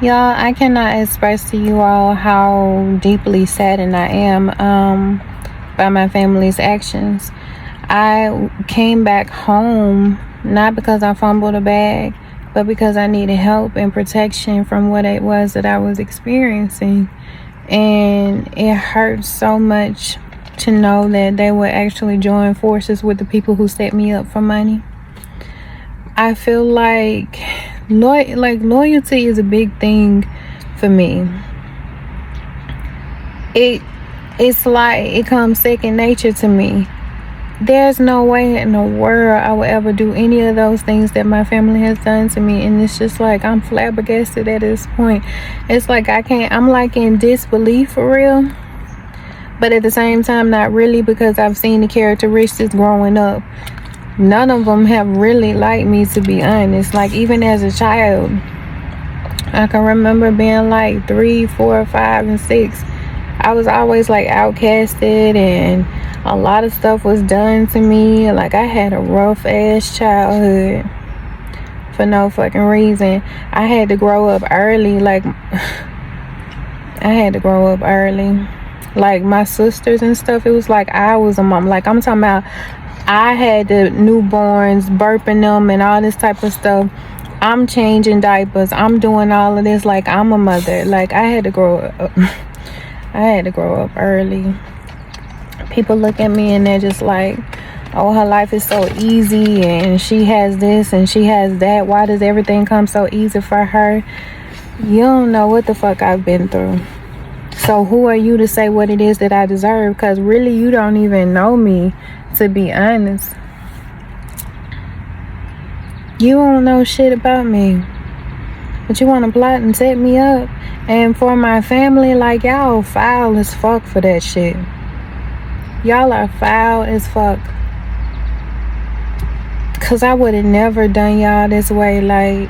Y'all, I cannot express to you all how deeply saddened I am by my family's actions. I came back home not because I fumbled a bag, but because I needed help and protection from what it was that I was experiencing. And it hurts so much to know that they would actually join forces with the people who set me up for money. I feel like loyalty is a big thing for me. It's like it comes second nature to me. There's no way in the world I would ever do any of those things that my family has done to me, and it's just like I'm flabbergasted at this point. It's like I'm like in disbelief for real, but at the same time not really, because I've seen the characteristics growing up. None of them have really liked me, to be honest. Like, even as a child, I can remember being like 3, 4, 5, and 6. I was always like outcasted, and a lot of stuff was done to me. Like, I had a rough ass childhood for no fucking reason. I had to grow up early. Like, my sisters and stuff, it was like I was a mom. Like, I'm talking about, I had the newborns, burping them and all this type of stuff. I'm changing diapers. I'm doing all of this. Like, I'm a mother. Like, I had to grow up. I had to grow up early. People look at me and they're just like, oh, her life is so easy and she has this and she has that. Why does everything come so easy for her? You don't know what the fuck I've been through. So who are you to say what it is that I deserve? Because really, you don't even know me, to be honest. You don't know shit about me. But you want to plot and set me up. And for my family, like, y'all foul as fuck for that shit. Y'all are foul as fuck. Because I would have never done y'all this way. Like,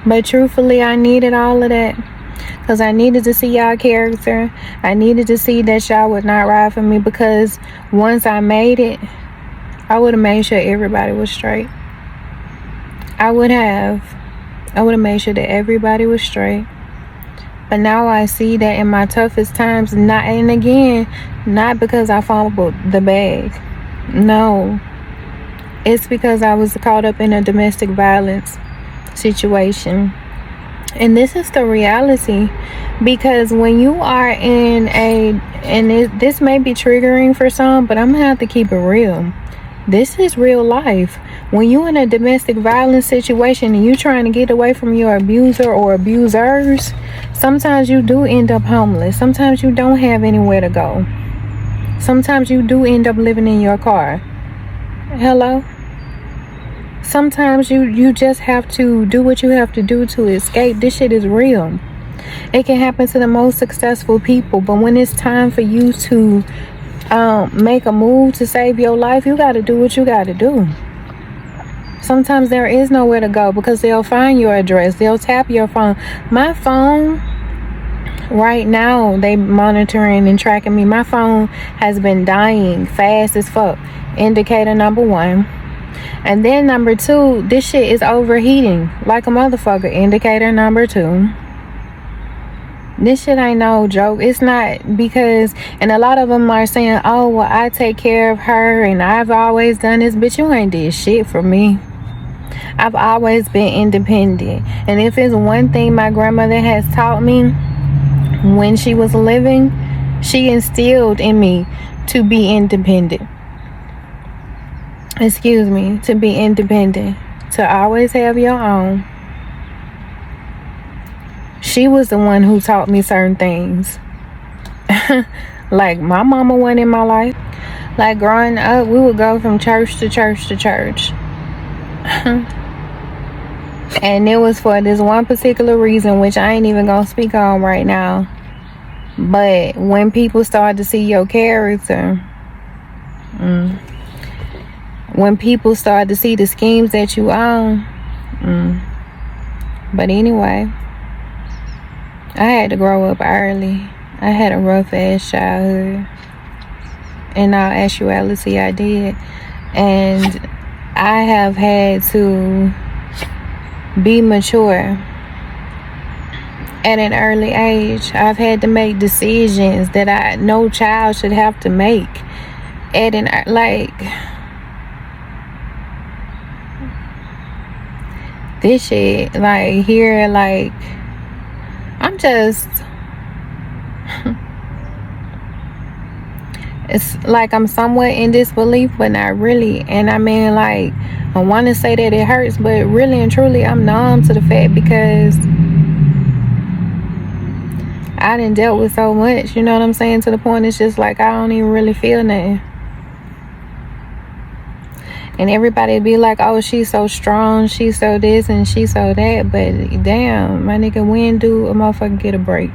but truthfully, I needed all of that. Because I needed to see y'all character. I needed to see that y'all would not ride for me. Because once I made it, I would have made sure everybody was straight. I would have made sure that everybody was straight. But now I see that in my toughest times, not because I fumbled the bag. No. It's because I was caught up in a domestic violence situation. And this is the reality, because when you are this may be triggering for some, but I'm gonna have to keep it real. This is real life. When you're in a domestic violence situation and you're trying to get away from your abuser or abusers, sometimes you do end up homeless. Sometimes you don't have anywhere to go. Sometimes you do end up living in your car. Hello? Sometimes you just have to do what you have to do to escape. This shit is real. It can happen to the most successful people, but when it's time for you to make a move to save your life, you got to do what you got to do. Sometimes there is nowhere to go because they'll find your address. They'll tap your phone. My phone right now, they monitoring and tracking me. My phone has been dying fast as fuck. Indicator number 1. And then number 2, this shit is overheating like a motherfucker. Indicator number 2. This shit ain't no joke. It's not, because, and a lot of them are saying, oh, well, I take care of her and I've always done this. Bitch, you ain't did shit for me. I've always been independent. And if it's one thing my grandmother has taught me when she was living, she instilled in me to be independent. To be independent. To always have your own. She was the one who taught me certain things. Like, my mama wasn't in my life. Like, growing up, we would go from church to church to church. And it was for this one particular reason, which I ain't even gonna speak on right now. But when people start to see your character, when people start to see the schemes that you own, but anyway, I had to grow up early. I had a rough ass childhood. In all actuality, I did. And I have had to be mature at an early age. I've had to make decisions that no child should have to make at an, like, this shit, like, here, like, I'm just, it's like I'm somewhat in disbelief, but not really. And I mean, like, I want to say that it hurts, but really and truly, I'm numb to the fact, because I done dealt with so much, you know what I'm saying, to the point it's just like I don't even really feel nothing. And everybody be like, oh, she's so strong, she's so this and she's so that. But damn, my nigga, when do a motherfucker get a break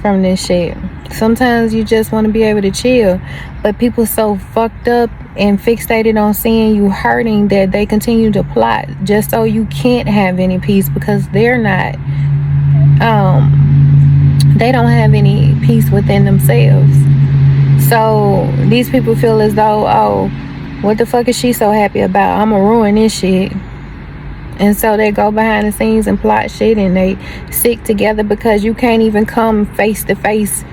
from this shit? Sometimes you just want to be able to chill, but people so fucked up and fixated on seeing you hurting that they continue to plot just so you can't have any peace, because they're not, they don't have any peace within themselves. So these people feel as though, oh, what the fuck is she so happy about? I'ma ruin this shit. And so they go behind the scenes and plot shit, and they stick together, because you can't even come face to face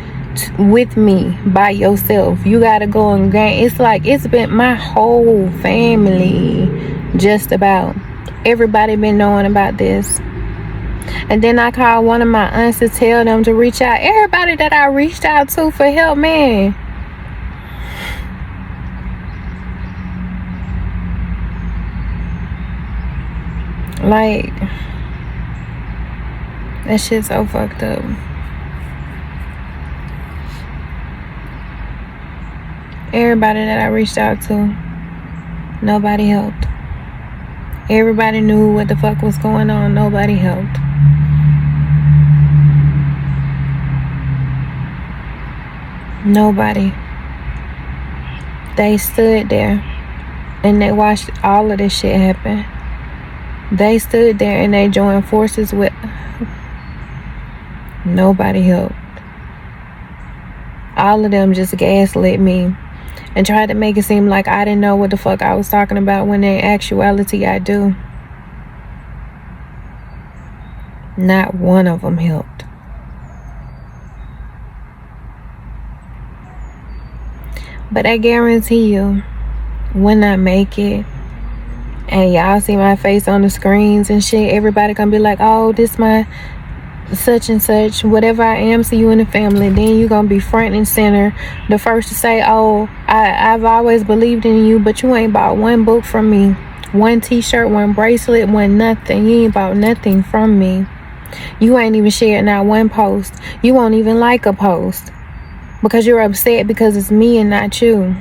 with me by yourself. You gotta go and gain. It's like, it's been my whole family, just about everybody been knowing about this. And then I called one of my aunts to tell them to reach out. Everybody that I reached out to for help, man, like, that shit's so fucked up. Everybody that I reached out to, nobody helped. Everybody knew what the fuck was going on. Nobody helped. Nobody. They stood there and they watched all of this shit happen. They stood there and they joined forces with, nobody helped. All of them just gaslit me and tried to make it seem like I didn't know what the fuck I was talking about, when in actuality I do. Not one of them helped. But I guarantee you, when I make it and y'all see my face on the screens and shit, everybody gonna be like, oh, this my such and such, whatever I am, see you in the family. Then you gonna be front and center, the first to say, oh, I've always believed in you, but you ain't bought one book from me, one t-shirt, one bracelet, one nothing. You ain't bought nothing from me. You ain't even shared not one post. You won't even like a post, because you're upset because it's me and not you.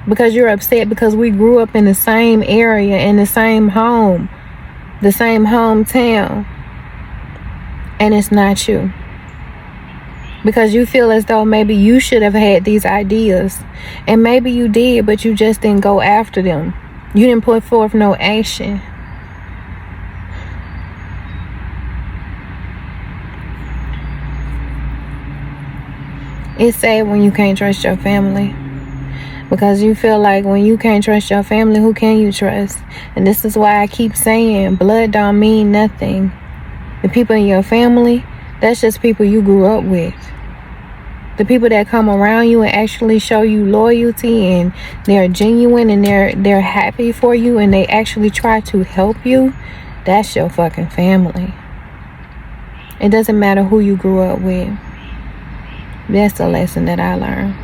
Because you're upset because we grew up in the same area, in the same home, the same hometown, and it's not you. Because you feel as though maybe you should have had these ideas, and maybe you did, but you just didn't go after them. You didn't put forth no action. It's sad when you can't trust your family, because you feel like when you can't trust your family, who can you trust? And this is why I keep saying blood don't mean nothing. The people in your family, that's just people you grew up with. The people that come around you and actually show you loyalty, and they're genuine, and they're happy for you, and they actually try to help you, that's your fucking family. It doesn't matter who you grew up with. That's the lesson that I learned.